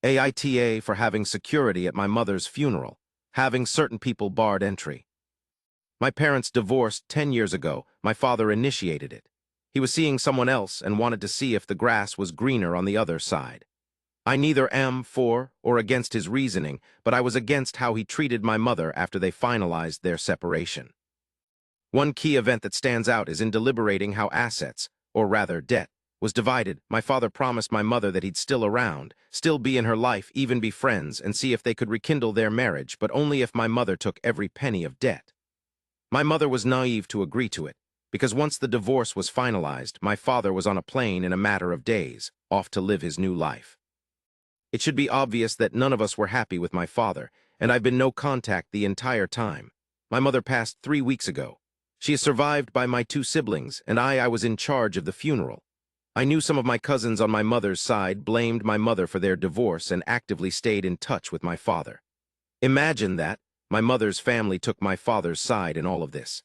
AITA for having security at my mother's funeral, having certain people barred entry. My parents divorced 10 years ago. My father initiated it. He was seeing someone else and wanted to see if the grass was greener on the other side. I neither am for or against his reasoning, but I was against how he treated my mother after they finalized their separation. One key event that stands out is in deliberating how assets, or rather debt, was divided. My father promised my mother that he'd still around, still be in her life, even be friends, and see if they could rekindle their marriage, but only if my mother took every penny of debt. My mother was naive to agree to it, because once the divorce was finalized, my father was on a plane in a matter of days, off to live his new life. It should be obvious that none of us were happy with my father, and I've been no contact the entire time. My mother passed 3 weeks ago. She is survived by my 2 siblings, and I was in charge of the funeral. I knew some of my cousins on my mother's side blamed my mother for their divorce and actively stayed in touch with my father. Imagine that. My mother's family took my father's side in all of this.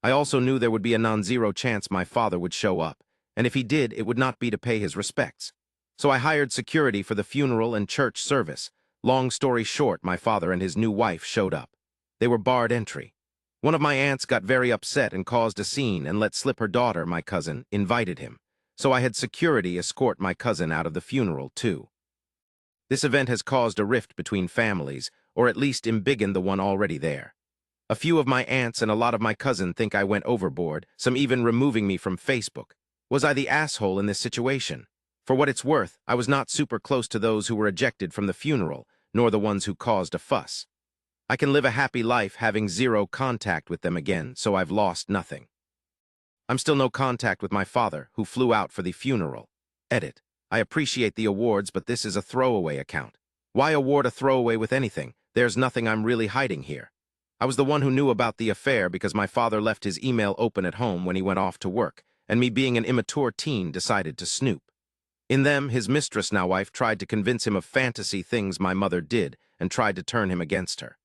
I also knew there would be a non-zero chance my father would show up, and if he did, it would not be to pay his respects. So I hired security for the funeral and church service. Long story short, my father and his new wife showed up. They were barred entry. One of my aunts got very upset and caused a scene and let slip her daughter, my cousin, invited him. So I had security escort my cousin out of the funeral, too. This event has caused a rift between families, or at least embiggened the one already there. A few of my aunts and a lot of my cousin think I went overboard, some even removing me from Facebook. Was I the asshole in this situation? For what it's worth, I was not super close to those who were ejected from the funeral, nor the ones who caused a fuss. I can live a happy life having zero contact with them again, so I've lost nothing. I'm still no contact with my father, who flew out for the funeral. Edit. I appreciate the awards, but this is a throwaway account. Why award a throwaway with anything? There's nothing I'm really hiding here. I was the one who knew about the affair because my father left his email open at home when he went off to work, and me being an immature teen decided to snoop. In them, his mistress, now wife, tried to convince him of fantasy things my mother did and tried to turn him against her.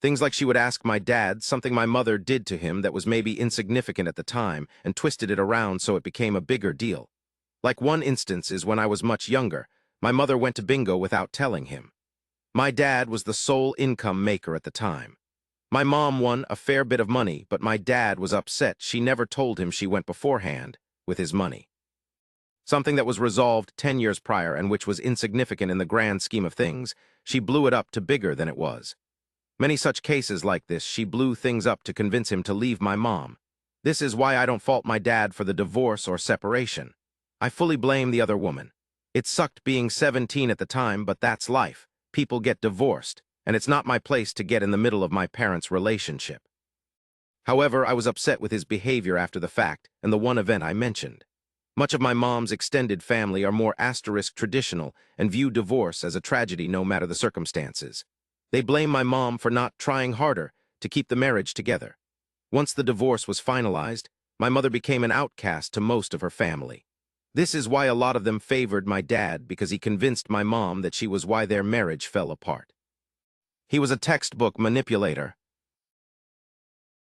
Things like she would ask my dad something my mother did to him that was maybe insignificant at the time and twisted it around so it became a bigger deal. Like one instance is when I was much younger, my mother went to bingo without telling him. My dad was the sole income maker at the time. My mom won a fair bit of money, but my dad was upset she never told him she went beforehand with his money. Something that was resolved 10 years prior and which was insignificant in the grand scheme of things, she blew it up to bigger than it was. Many such cases like this, she blew things up to convince him to leave my mom. This is why I don't fault my dad for the divorce or separation. I fully blame the other woman. It sucked being 17 at the time, but that's life. People get divorced, and it's not my place to get in the middle of my parents' relationship. However, I was upset with his behavior after the fact and the one event I mentioned. Much of my mom's extended family are more asterisk traditional and view divorce as a tragedy no matter the circumstances. They blame my mom for not trying harder to keep the marriage together. Once the divorce was finalized, my mother became an outcast to most of her family. This is why a lot of them favored my dad, because he convinced my mom that she was why their marriage fell apart. He was a textbook manipulator.